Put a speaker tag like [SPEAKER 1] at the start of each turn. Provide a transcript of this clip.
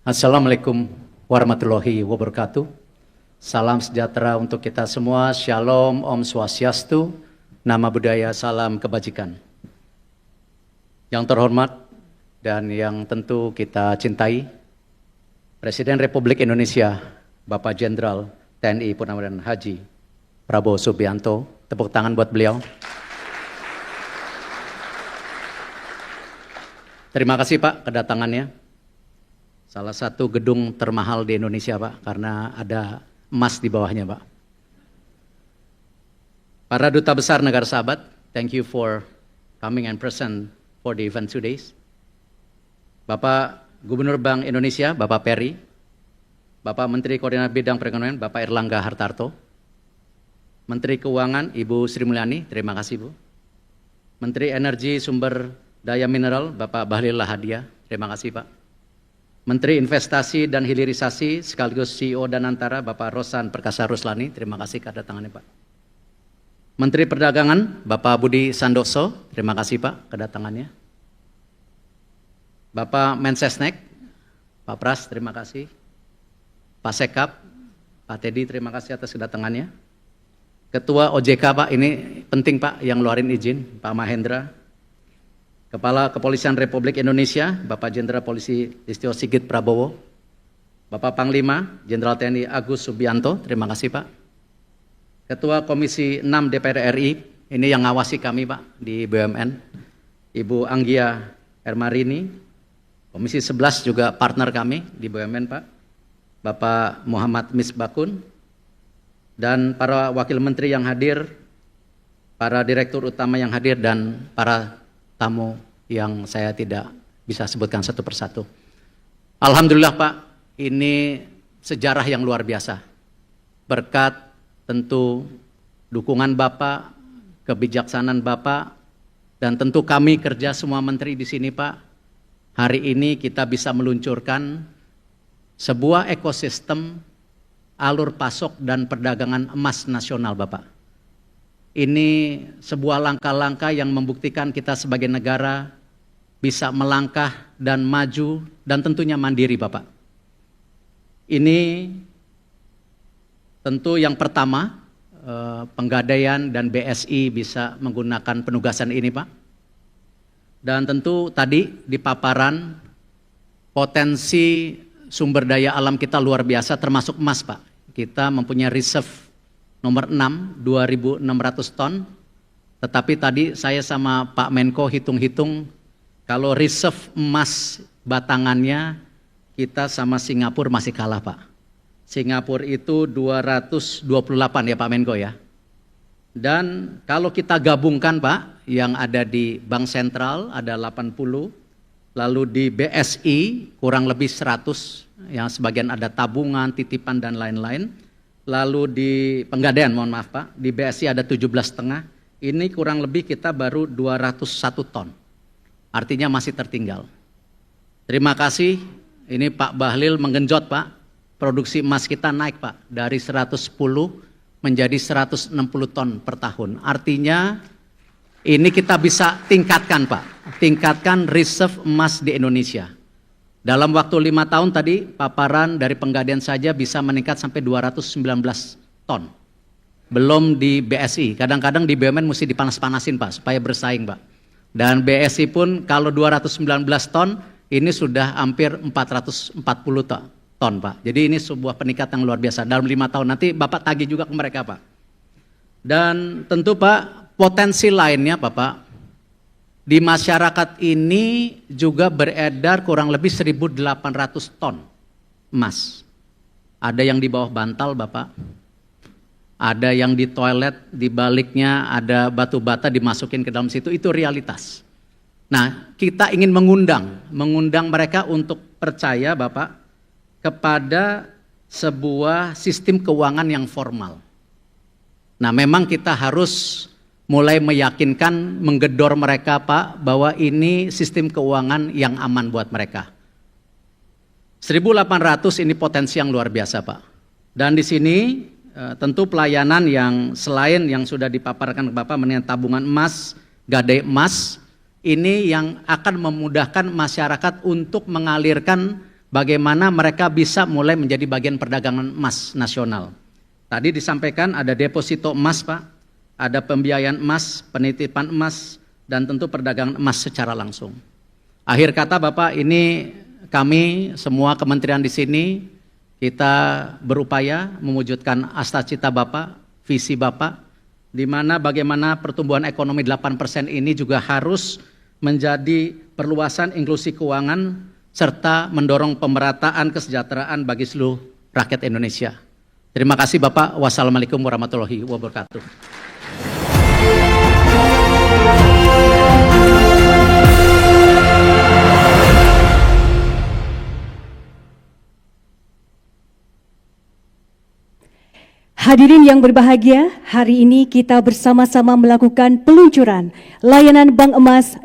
[SPEAKER 1] Assalamualaikum warahmatullahi wabarakatuh. Salam sejahtera untuk kita semua. Shalom, Om Swastiastu, Nama Budaya, salam kebajikan. Yang terhormat dan yang tentu kita cintai, Presiden Republik Indonesia, Bapak Jenderal TNI Purnawirawan Haji Prabowo Subianto. Tepuk tangan buat beliau. Terima kasih Pak kedatangannya. Salah satu gedung termahal di Indonesia Pak, karena ada emas di bawahnya Pak. Para Duta Besar Negara Sahabat, thank you for coming and present for the event today. Bapak Gubernur Bank Indonesia, Bapak Peri, Bapak Menteri Koordinator Bidang Perekonomian, Bapak Erlangga Hartarto, Menteri Keuangan, Ibu Sri Mulyani, terima kasih Bu. Menteri Energi Sumber Daya Mineral, Bapak Bahlil Lahadiah, terima kasih Pak. Menteri Investasi dan Hilirisasi sekaligus CEO Danantara, Bapak Rosan Perkasa Ruslani, terima kasih kedatangannya Pak. Menteri Perdagangan, Bapak Budi Santoso, terima kasih Pak kedatangannya. Bapak Mensesnek, Pak Pras, terima kasih. Pak Sekap, Pak Teddy, terima kasih atas kedatangannya. Ketua OJK Pak, ini penting Pak yang ngeluarin izin, Pak Mahendra. Kepala Kepolisian Republik Indonesia, Bapak Jenderal Polisi Listio Sigit Prabowo, Bapak Panglima Jenderal TNI Agus Subianto, terima kasih Pak. Ketua Komisi 6 DPR RI, ini yang ngawasi kami Pak di BUMN, Ibu Anggia Ermarini, Komisi 11 juga partner kami di BUMN Pak, Bapak Muhammad Misbakun, dan para Wakil Menteri yang hadir, para Direktur Utama yang hadir, dan para tamu yang saya tidak bisa sebutkan satu persatu. Alhamdulillah Pak, ini sejarah yang luar biasa. Berkat tentu dukungan Bapak, kebijaksanaan Bapak, dan tentu kami kerja semua menteri di sini Pak. Hari ini kita bisa meluncurkan sebuah ekosistem alur pasok dan perdagangan emas nasional Bapak. Ini sebuah langkah-langkah yang membuktikan kita sebagai negara bisa melangkah dan maju dan tentunya mandiri Bapak. Ini tentu yang pertama, Penggadaian dan BSI bisa menggunakan penugasan ini Pak. Dan tentu tadi di paparan potensi sumber daya alam kita luar biasa termasuk emas Pak. Kita mempunyai reserve nomor 6, 2.600 ton, tetapi tadi saya sama Pak Menko hitung-hitung, kalau reserve emas batangannya, kita sama Singapura masih kalah Pak. Singapura itu 228 ya Pak Menko ya. Dan kalau kita gabungkan Pak, yang ada di Bank Sentral ada 80, lalu di BSI kurang lebih 100, yang sebagian ada tabungan, titipan dan lain-lain. Lalu di Penggadaian, mohon maaf Pak, di BSI ada 17,5, ini kurang lebih kita baru 201 ton. Artinya masih tertinggal. Terima kasih, ini Pak Bahlil menggenjot Pak, produksi emas kita naik Pak, dari 110 menjadi 160 ton per tahun. Artinya ini kita bisa tingkatkan Pak, tingkatkan reserve emas di Indonesia. Dalam waktu 5 tahun tadi paparan dari Penggadaian saja bisa meningkat sampai 219 ton. Belum di BSI, kadang-kadang di BUMN mesti dipanas-panasin Pak supaya bersaing Pak. Dan BSI pun kalau 219 ton ini sudah hampir 440 ton Pak. Jadi ini sebuah peningkatan yang luar biasa dalam 5 tahun. Nanti Bapak tagih juga ke mereka Pak. Dan tentu Pak potensi lainnya Bapak, di masyarakat ini juga beredar kurang lebih 1.800 ton emas. Ada yang di bawah bantal Bapak, ada yang di toilet, di baliknya ada batu bata dimasukin ke dalam situ, itu realitas. Nah, kita ingin mengundang mereka untuk percaya Bapak kepada sebuah sistem keuangan yang formal. Nah, memang kita harus mulai meyakinkan, menggedor mereka Pak, bahwa ini sistem keuangan yang aman buat mereka. 1.800 ini potensi yang luar biasa Pak. Dan di sini tentu pelayanan yang selain yang sudah dipaparkan ke Bapak mengenai tabungan emas, gadai emas, ini yang akan memudahkan masyarakat untuk mengalirkan bagaimana mereka bisa mulai menjadi bagian perdagangan emas nasional. Tadi disampaikan ada deposito emas Pak, ada pembiayaan emas, penitipan emas, dan tentu perdagangan emas secara langsung. Akhir kata Bapak, ini kami semua kementerian di sini, kita berupaya mewujudkan cita-cita Bapak, visi Bapak, di mana bagaimana pertumbuhan ekonomi 8% ini juga harus menjadi perluasan inklusi keuangan serta mendorong pemerataan kesejahteraan bagi seluruh rakyat Indonesia. Terima kasih Bapak. Wassalamualaikum warahmatullahi wabarakatuh.
[SPEAKER 2] Hadirin yang berbahagia, hari ini kita bersama-sama melakukan peluncuran layanan Bank Emas